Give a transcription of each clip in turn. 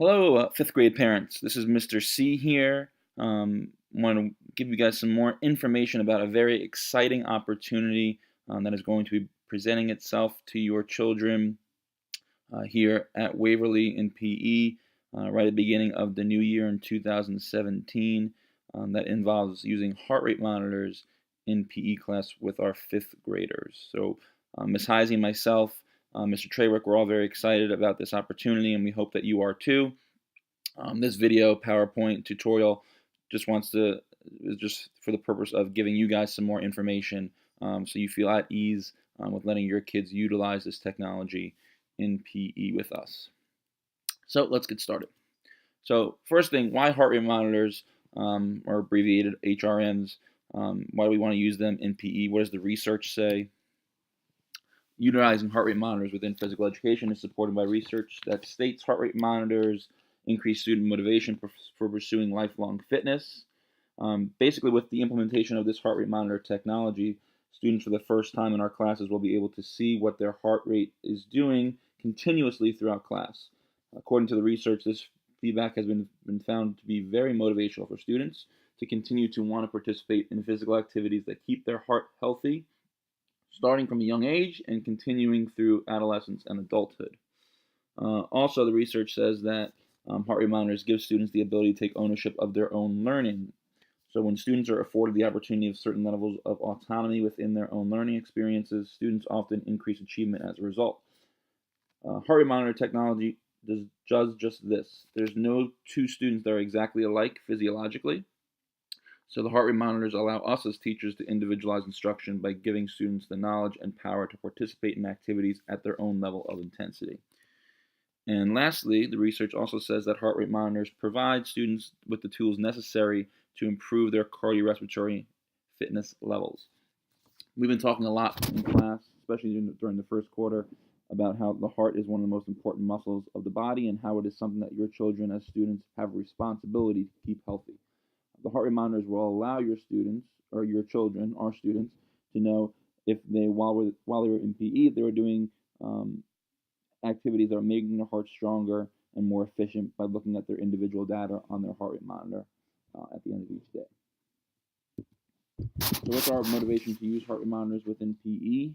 Hello, fifth grade parents. This is Mr. C here. Want to give you guys some more information about a very exciting opportunity that is going to be presenting itself to your children here at Waverly in PE right at the beginning of the new year in 2017. That involves using heart rate monitors in PE class with our fifth graders. So Ms. Heisey and myself, Mr. Treywick, we're all very excited about this opportunity, and we hope that you are too. This video PowerPoint tutorial is just for the purpose of giving you guys some more information so you feel at ease with letting your kids utilize this technology in PE with us. So let's get started. So first thing, why heart rate monitors, or abbreviated HRMs? Why do we want to use them in PE? What does the research say? Utilizing heart rate monitors within physical education is supported by research that states heart rate monitors increase student motivation for pursuing lifelong fitness. Basically, with the implementation of this heart rate monitor technology, students for the first time in our classes will be able to see what their heart rate is doing continuously throughout class. According to the research, this feedback has been found to be very motivational for students to continue to want to participate in physical activities that keep their heart healthy, starting from a young age and continuing through adolescence and adulthood. Also, the research says that heart rate monitors give students the ability to take ownership of their own learning. So when students are afforded the opportunity of certain levels of autonomy within their own learning experiences, students often increase achievement as a result. Heart rate monitor technology does just this. There's no two students that are exactly alike physiologically. So the heart rate monitors allow us as teachers to individualize instruction by giving students the knowledge and power to participate in activities at their own level of intensity. And lastly, the research also says that heart rate monitors provide students with the tools necessary to improve their cardiorespiratory fitness levels. We've been talking a lot in class, especially during the first quarter, about how the heart is one of the most important muscles of the body and how it is something that your children as students have a responsibility to keep healthy. The heart rate monitors will allow your students, or your children, our students, to know if they, while they were in PE, they were doing activities that are making their heart stronger and more efficient by looking at their individual data on their heart rate monitor at the end of each day. So what's our motivation to use heart rate monitors within PE?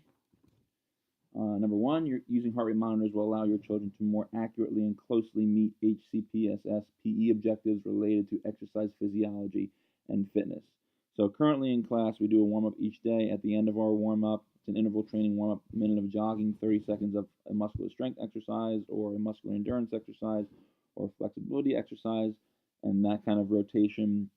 Number one, using heart rate monitors will allow your children to more accurately and closely meet HCPSS PE objectives related to exercise physiology and fitness. So currently in class, we do a warm-up each day. At the end of our warm-up, it's an interval training warm-up, a minute of jogging, 30 seconds of a muscular strength exercise or a muscular endurance exercise or flexibility exercise, and that kind of rotation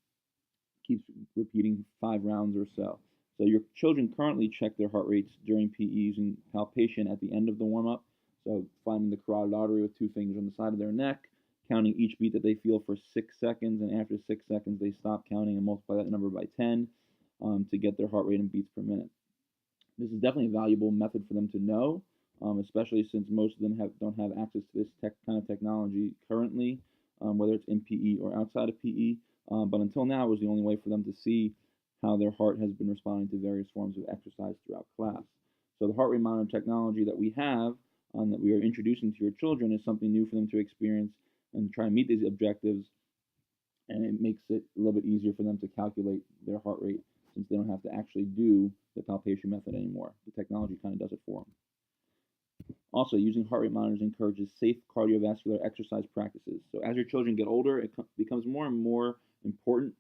keeps repeating 5 rounds or so. So your children currently check their heart rates during PE using palpation at the end of the warm-up. So finding the carotid artery with 2 fingers on the side of their neck, counting each beat that they feel for 6 seconds, and after 6 seconds they stop counting and multiply that number by 10 to get their heart rate in beats per minute. This is definitely a valuable method for them to know, especially since most of them don't have access to this kind of technology currently, whether it's in PE or outside of PE. But until now, it was the only way for them to see how their heart has been responding to various forms of exercise throughout class. So the heart rate monitor technology that we have, that we are introducing to your children, is something new for them to experience and try and meet these objectives, and it makes it a little bit easier for them to calculate their heart rate since they don't have to actually do the palpation method anymore. The technology kind of does it for them. Also, using heart rate monitors encourages safe cardiovascular exercise practices. So as your children get older, it becomes more and more important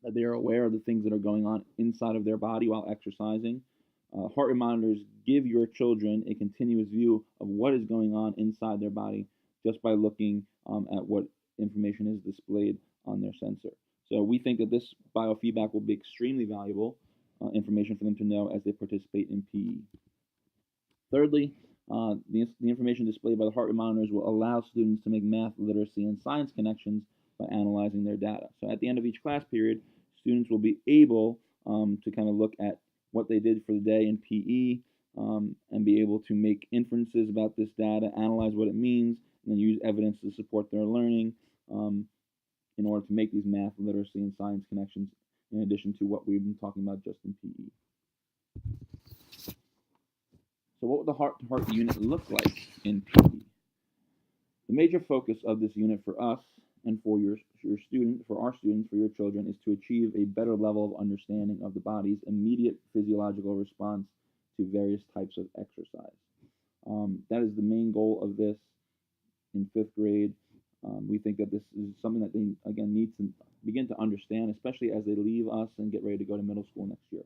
that they are aware of the things that are going on inside of their body while exercising. Heart rate monitors give your children a continuous view of what is going on inside their body just by looking at what information is displayed on their sensor. So we think that this biofeedback will be extremely valuable information for them to know as they participate in PE. Thirdly, the information displayed by the heart rate monitors will allow students to make math, literacy, and science connections by analyzing their data. So at the end of each class period, students will be able to kind of look at what they did for the day in PE and be able to make inferences about this data, analyze what it means, and then use evidence to support their learning in order to make these math, literacy, and science connections in addition to what we've been talking about just in PE. So what would the heart-to-heart unit look like in PE? The major focus of this unit for us and for our students, for your children, is to achieve a better level of understanding of the body's immediate physiological response to various types of exercise. That is the main goal of this in fifth grade. We think that this is something that they, again, need to begin to understand, especially as they leave us and get ready to go to middle school next year.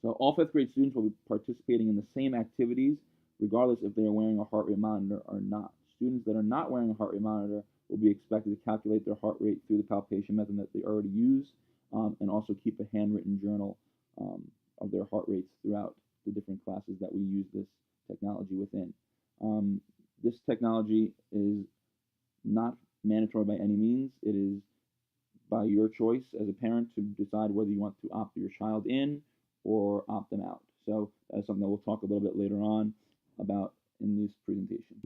So all fifth grade students will be participating in the same activities, regardless if they are wearing a heart rate monitor or not. Students that are not wearing a heart rate monitor will be expected to calculate their heart rate through the palpation method that they already use, and also keep a handwritten journal of their heart rates throughout the different classes that we use this technology within. This technology is not mandatory by any means. It is by your choice as a parent to decide whether you want to opt your child in or opt them out. So that's something that we'll talk a little bit later on about in this presentation.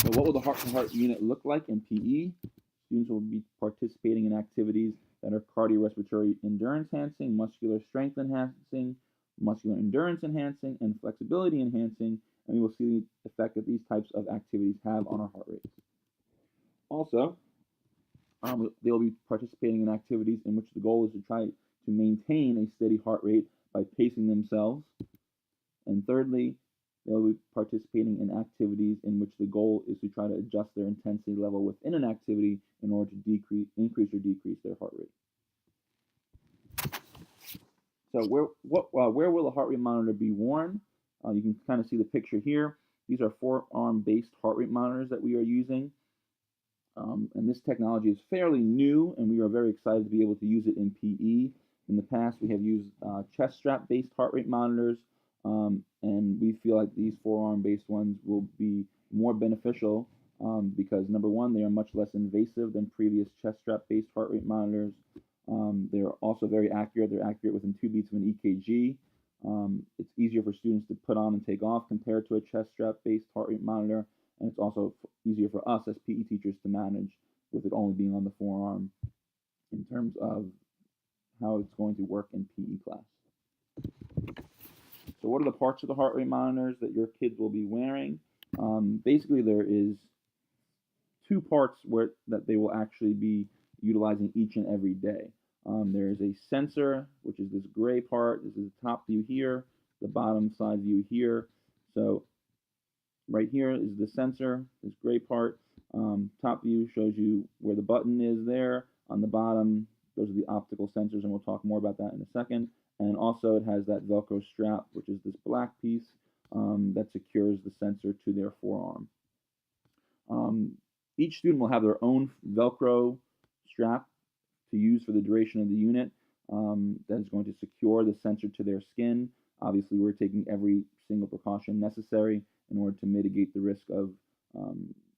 So what will the heart-to-heart unit look like in PE? Students will be participating in activities that are cardiorespiratory endurance enhancing, muscular strength enhancing, muscular endurance enhancing, and flexibility enhancing, and we will see the effect that these types of activities have on our heart rates. Also, they'll be participating in activities in which the goal is to try to maintain a steady heart rate by pacing themselves. And thirdly, they'll be participating in activities in which the goal is to try to adjust their intensity level within an activity in order to increase or decrease their heart rate. So where will the heart rate monitor be worn? You can kind of see the picture here. These are forearm-based heart rate monitors that we are using. And this technology is fairly new, and we are very excited to be able to use it in PE. In the past, we have used chest strap-based heart rate monitors, and we feel like these forearm-based ones will be more beneficial because, number one, they are much less invasive than previous chest strap-based heart rate monitors. They're also very accurate. They're accurate within 2 beats of an EKG. It's easier for students to put on and take off compared to a chest strap-based heart rate monitor. And it's also easier for us as PE teachers to manage with it only being on the forearm in terms of how it's going to work in PE class. So what are the parts of the heart rate monitors that your kids will be wearing? Basically, there is 2 parts that they will actually be utilizing each and every day. There is a sensor, which is this gray part. This is the top view here, the bottom side view here. So right here is the sensor, this gray part. Top view shows you where the button is there. On the bottom, those are the optical sensors, and we'll talk more about that in a second. And also it has that Velcro strap, which is this black piece that secures the sensor to their forearm. Each student will have their own Velcro strap to use for the duration of the unit that is going to secure the sensor to their skin. Obviously, we're taking every single precaution necessary in order to mitigate the risk of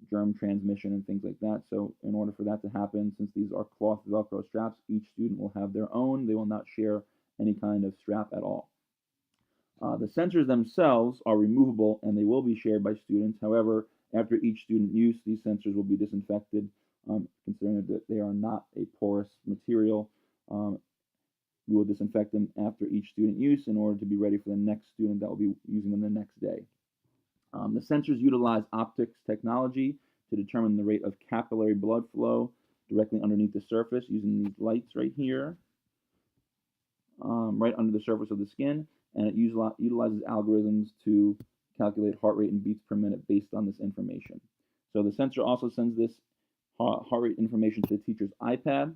germ transmission and things like that. So in order for that to happen, since these are cloth Velcro straps, each student will have their own. They will not share any kind of strap at all. The sensors themselves are removable and they will be shared by students. However, after each student use, these sensors will be disinfected, considering that they are not a porous material. We will disinfect them after each student use in order to be ready for the next student that will be using them the next day. The sensors utilize optics technology to determine the rate of capillary blood flow directly underneath the surface using these lights right here, right under the surface of the skin, and it utilizes algorithms to calculate heart rate in beats per minute based on this information. So the sensor also sends this heart rate information to the teacher's iPad,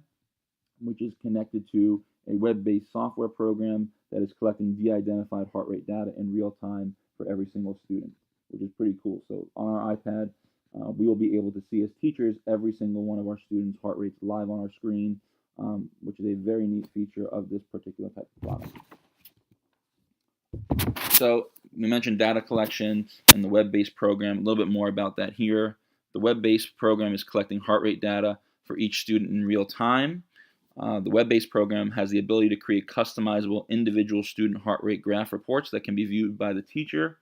which is connected to a web-based software program that is collecting de-identified heart rate data in real time for every single student, which is pretty cool. So on our iPad, we will be able to see as teachers every single one of our students' heart rates live on our screen, which is a very neat feature of this particular type of product. So we mentioned data collection and the web-based program. A little bit more about that here. The web-based program is collecting heart rate data for each student in real time. The web-based program has the ability to create customizable individual student heart rate graph reports that can be viewed by the teacher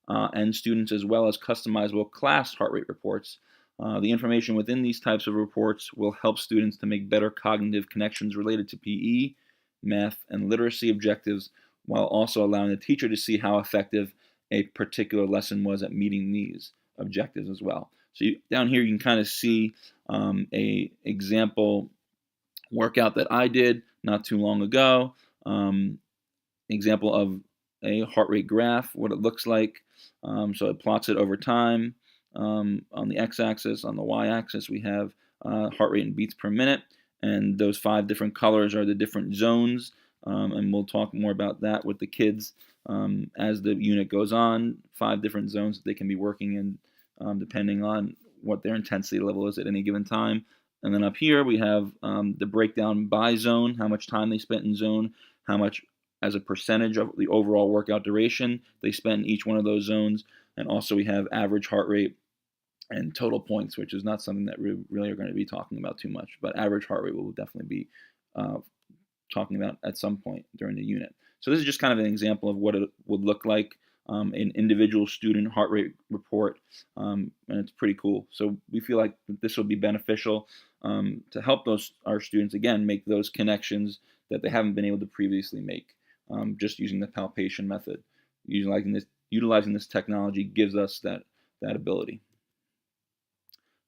and students, as well as customizable class heart rate reports. The information within these types of reports will help students to make better cognitive connections related to PE, math, and literacy objectives, while also allowing the teacher to see how effective a particular lesson was at meeting these. objectives as well. So down here you can kind of see a example workout that I did not too long ago. Example of a heart rate graph, what it looks like. So it plots it over time. On the x-axis, on the y-axis, we have heart rate in beats per minute, and those 5 different colors are the different zones, and we'll talk more about that with the kids as the unit goes on. 5 different zones that they can be working in depending on what their intensity level is at any given time. And then up here we have the breakdown by zone, how much time they spent in zone, how much as a percentage of the overall workout duration they spent in each one of those zones. And also we have average heart rate and total points, which is not something that we really are going to be talking about too much, but average heart rate will definitely be talking about at some point during the unit. So this is just kind of an example of what it would look like, an individual student heart rate report, and it's pretty cool. So we feel like this will be beneficial to help our students, again, make those connections that they haven't been able to previously make, just using the palpation method. Utilizing this technology gives us that ability.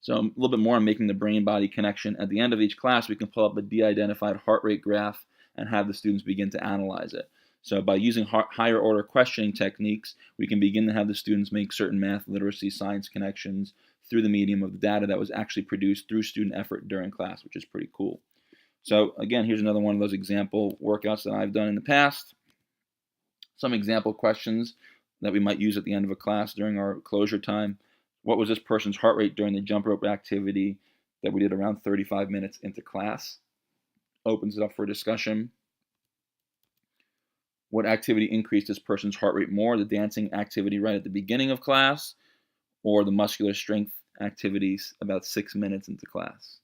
So a little bit more on making the brain-body connection. At the end of each class, we can pull up a de-identified heart rate graph and have the students begin to analyze it. So by using higher order questioning techniques, we can begin to have the students make certain math, literacy, science connections through the medium of the data that was actually produced through student effort during class, which is pretty cool. So again, here's another one of those example workouts that I've done in the past. Some example questions that we might use at the end of a class during our closure time. What was this person's heart rate during the jump rope activity that we did around 35 minutes into class? Opens it up for discussion. What activity increased this person's heart rate more, the dancing activity right at the beginning of class, or the muscular strength activities about 6 minutes into class?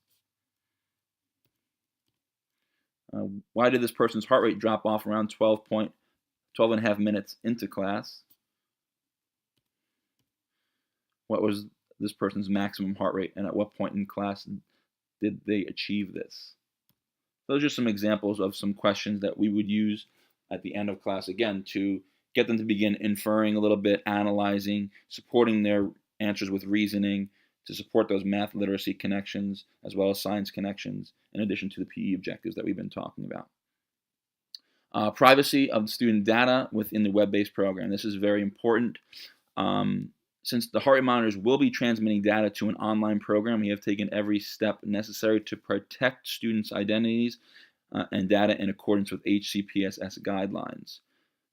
Why did this person's heart rate drop off around 12 and a half minutes into class? What was this person's maximum heart rate, and at what point in class did they achieve this? Those are some examples of some questions that we would use at the end of class, again, to get them to begin inferring a little bit, analyzing, supporting their answers with reasoning, to support those math literacy connections as well as science connections, in addition to the PE objectives that we've been talking about. Privacy of student data within the web-based program. This is very important. Since the heart rate monitors will be transmitting data to an online program, we have taken every step necessary to protect students' identities and data in accordance with HCPSS guidelines.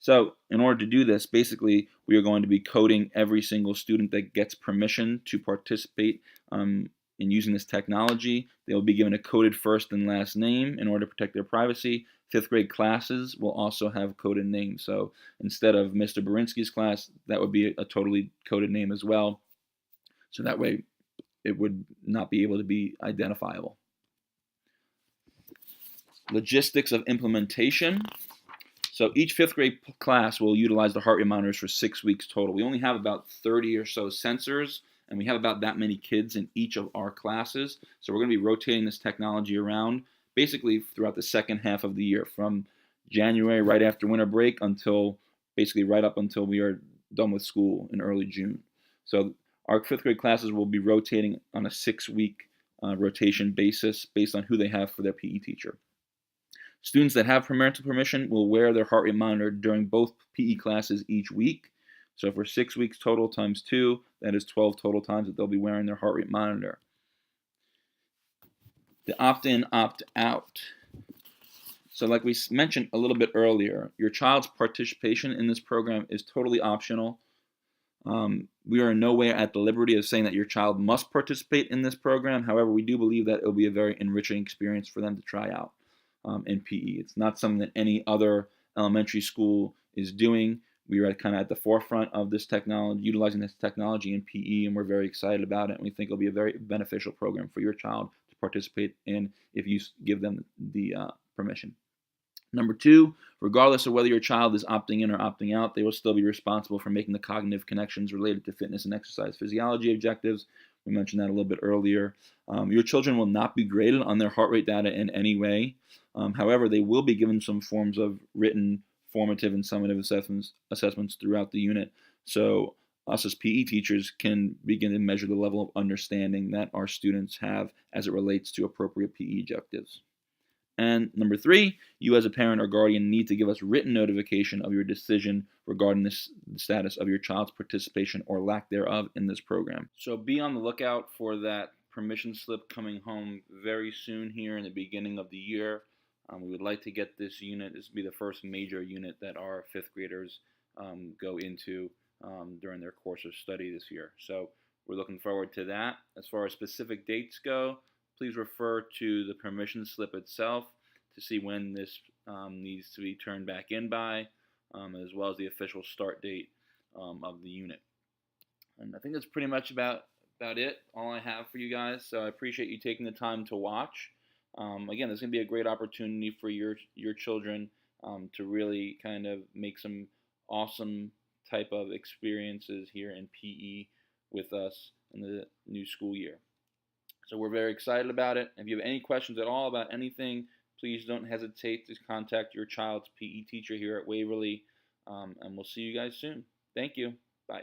So in order to do this, basically, we are going to be coding every single student that gets permission to participate in using this technology. They will be given a coded first and last name in order to protect their privacy. 5th grade classes will also have coded names. So instead of Mr. Berinsky's class, that would be a totally coded name as well. So that way it would not be able to be identifiable. Logistics of implementation. So each 5th grade class will utilize the heart rate monitors for 6 weeks total. We only have about 30 or so sensors, and we have about that many kids in each of our classes. So we're going to be rotating this technology around basically throughout the second half of the year, from January right after winter break until basically right up until we are done with school in early June. So our 5th grade classes will be rotating on a 6-week rotation basis based on who they have for their PE teacher. Students that have parental permission will wear their heart rate monitor during both PE classes each week. So for 6 weeks total times 2, that is 12 total times that they'll be wearing their heart rate monitor. The opt-in, opt-out. So like we mentioned a little bit earlier, your child's participation in this program is totally optional. We are in no way at the liberty of saying that your child must participate in this program. However, we do believe that it will be a very enriching experience for them to try out in PE. It's not something that any other elementary school is doing. We are kind of at the forefront of this technology, utilizing this technology in PE, and we're very excited about it. And we think it'll be a very beneficial program for your child to participate in if you give them the permission. Number 2, regardless of whether your child is opting in or opting out, they will still be responsible for making the cognitive connections related to fitness and exercise physiology objectives. We mentioned that a little bit earlier. Your children will not be graded on their heart rate data in any way. However, they will be given some forms of written, formative, and summative assessments throughout the unit. So us as PE teachers can begin to measure the level of understanding that our students have as it relates to appropriate PE objectives. And number three, you as a parent or guardian need to give us written notification of your decision regarding the status of your child's participation or lack thereof in this program. So be on the lookout for that permission slip coming home very soon here in the beginning of the year. We would like to get this unit. This will be the first major unit that our fifth graders go into during their course of study this year. So we're looking forward to that. As far as specific dates go, please refer to the permission slip itself to see when this needs to be turned back in by, as well as the official start date of the unit. And I think that's pretty much about it, all I have for you guys. So I appreciate you taking the time to watch. Again, this is going to be a great opportunity for your children to really kind of make some awesome type of experiences here in PE with us in the new school year. So we're very excited about it. If you have any questions at all about anything, please don't hesitate to contact your child's PE teacher here at Waverly, and we'll see you guys soon. Thank you. Bye.